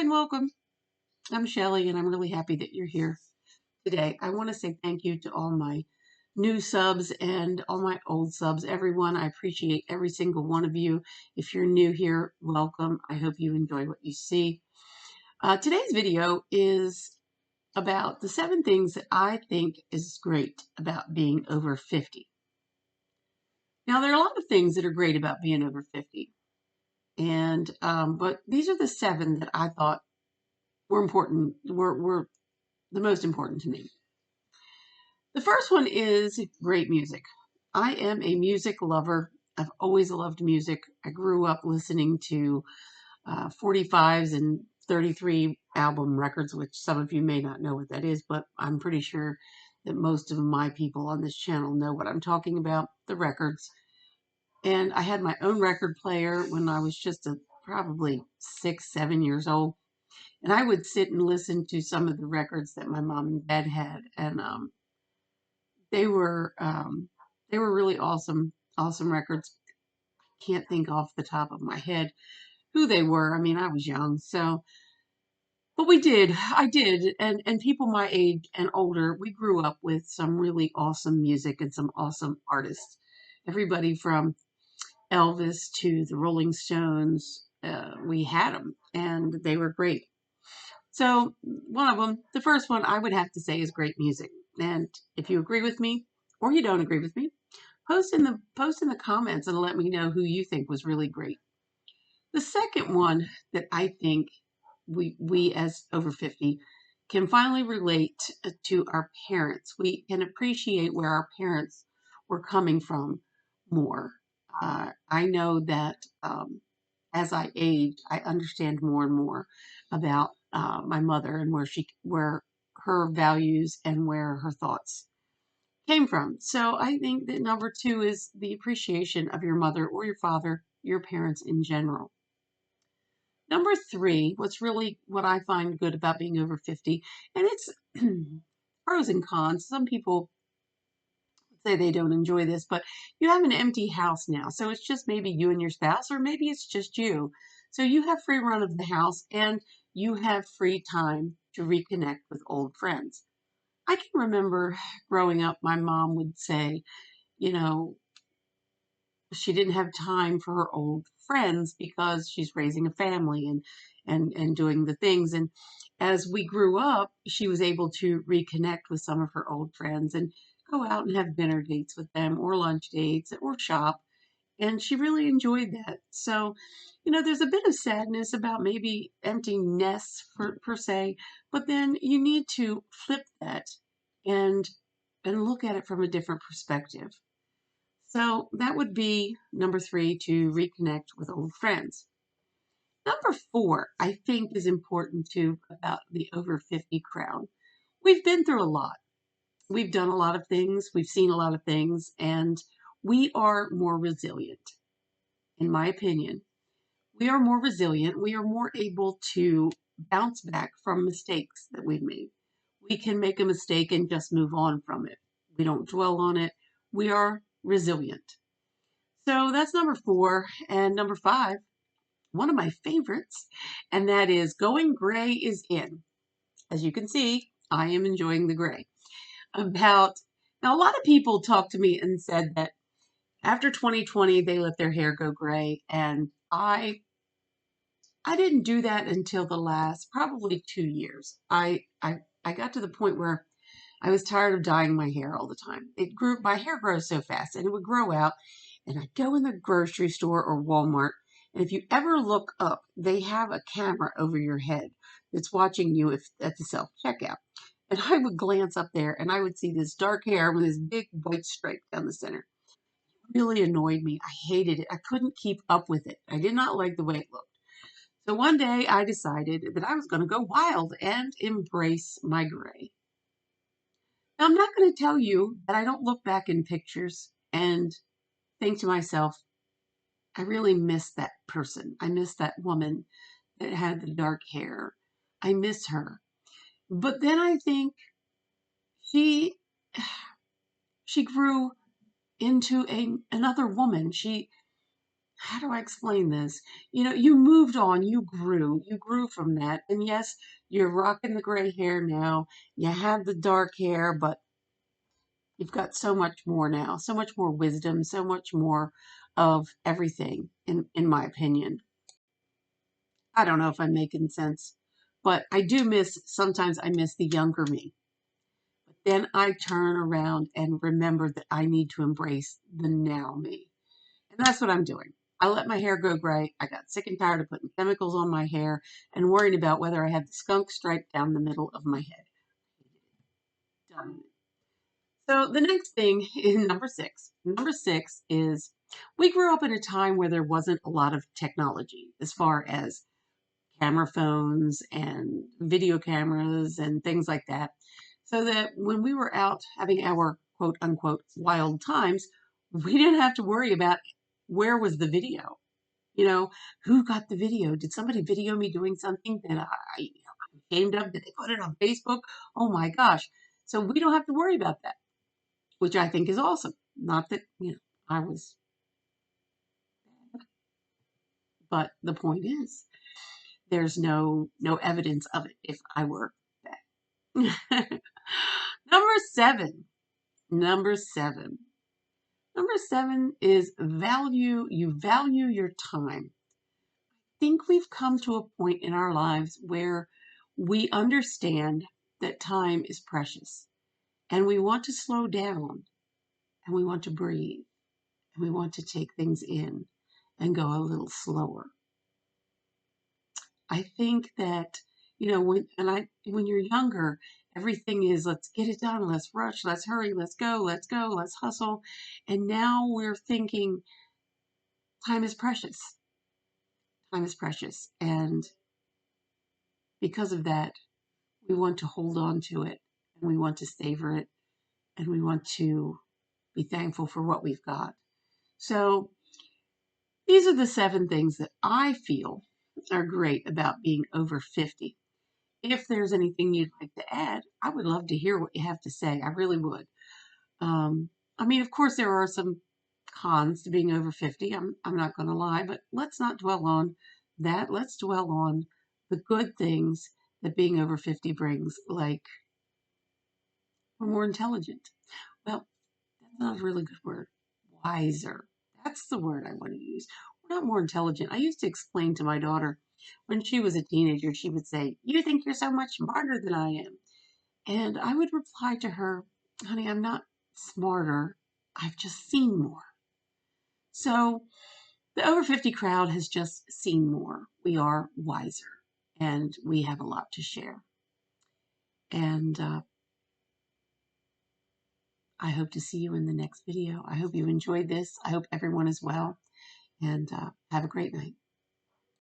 and welcome. I'm Shelly, and I'm really happy that you're here today. I want to say thank you to all my new subs and all my old subs, everyone. I appreciate every single one of you. If you're new here, welcome. I hope you enjoy what you see. Today's video is about the 7 things that I think is great about being over 50. Now, there are a lot of things that are great about being over 50, and but these are the 7 that I thought were important, were the most important to me. The first one is great music. I am a music lover. I've always loved music. I grew up listening to 45s and 33 album records, which some of you may not know what that is, but I'm pretty sure that most of my people on this channel know what I'm talking about, the records. And I had my own record player when I was just probably 6, 7 years old. And I would sit and listen to some of the records that my mom and dad had. And they were um, they were really awesome records. Can't think off the top of my head who they were. I mean, I was young, so but I did, and people my age and older, we grew up with some really awesome music and some awesome artists. Everybody from Elvis to the Rolling Stones, we had them, and they were great. So one of them, the first one, I would have to say is great music. And if you agree with me or you don't agree with me, post in the comments and let me know who you think was really great. The second one that I think we as over 50 can finally relate to our parents. We can appreciate where our parents were coming from more. I know that as I age, I understand more and more about my mother and where her values and where her thoughts came from. So I think that number 2 is the appreciation of your mother or your father, your parents in general. Number 3, what I find good about being over 50, and it's pros and cons. Some people say they don't enjoy this, but you have an empty house now. So it's just maybe you and your spouse, or maybe it's just you. So you have free run of the house and you have free time to reconnect with old friends. I can remember growing up, my mom would say, you know, she didn't have time for her old friends because she's raising a family and doing the things. And as we grew up, she was able to reconnect with some of her old friends and go out and have dinner dates with them or lunch dates or shop. And she really enjoyed that. So, there's a bit of sadness about maybe empty nests per se, but then you need to flip that and look at it from a different perspective. So that would be number 3, to reconnect with old friends. Number 4, I think, is important too about the over 50 crowd. We've been through a lot. We've done a lot of things. We've seen a lot of things, and we are more resilient, in my opinion. We are more resilient. We are more able to bounce back from mistakes that we've made. We can make a mistake and just move on from it. We don't dwell on it. We are resilient. So that's number 4. And number 5, one of my favorites, and that is going gray is in. As you can see, I am enjoying the gray. About Now, a lot of people talked to me and said that after 2020 they let their hair go gray, and I didn't do that until the last probably 2 years. I got to the point where I was tired of dyeing my hair all the time. My hair grows so fast and it would grow out, and I'd go in the grocery store or Walmart, and if you ever look up, they have a camera over your head that's watching you if at the self checkout. And I would glance up there and I would see this dark hair with this big white stripe down the center. It really annoyed me. I hated it. I couldn't keep up with it. I did not like the way it looked. So one day I decided that I was going to go wild and embrace my gray. Now, I'm not going to tell you that I don't look back in pictures and think to myself, I really miss that person. I miss that woman that had the dark hair. I miss her. But then I think she she grew into another woman. how do I explain this? You moved on, you grew from that. And yes, you're rocking the gray hair now. You have the dark hair, but you've got so much more now, so much more wisdom, so much more of everything, in my opinion. I don't know if I'm making sense, but sometimes I miss the younger me. But then I turn around and remember that I need to embrace the now me. And that's what I'm doing. I let my hair go gray. I got sick and tired of putting chemicals on my hair and worrying about whether I had the skunk stripe down the middle of my head. Done. So the next thing is number six. Number six is we grew up in a time where there wasn't a lot of technology as far as camera phones and video cameras and things like that. So that when we were out having our quote unquote wild times, we didn't have to worry about where was the video. You know, who got the video? Did somebody video me doing something that I'm ashamed of? Did they put it on Facebook? Oh my gosh. So we don't have to worry about that, which I think is awesome. Not that, I was, but the point is, there's no evidence of it if I were that. Number seven. Number seven. Number seven is you value your time. I think we've come to a point in our lives where we understand that time is precious and we want to slow down and we want to breathe and we want to take things in and go a little slower. I think that, when you're younger, everything is let's get it done, let's rush, let's hurry, let's go, let's hustle. And now we're thinking time is precious. Time is precious. And because of that, we want to hold on to it and we want to savor it and we want to be thankful for what we've got. So these are the seven things that I feel are great about being over 50. If there's anything you'd like to add, I would love to hear what you have to say. I really would. I mean, of course, there are some cons to being over 50. I'm not going to lie, but let's not dwell on that. Let's dwell on the good things that being over 50 brings, like we're more intelligent. Well, that's not a really good word. Wiser. That's the word I want to use. We're not more intelligent. I used to explain to my daughter when she was a teenager, she would say, "You think you're so much smarter than I am." And I would reply to her, "Honey, I'm not smarter. I've just seen more." So the over 50 crowd has just seen more. We are wiser and we have a lot to share. And I hope to see you in the next video. I hope you enjoyed this. I hope everyone is well and have a great night.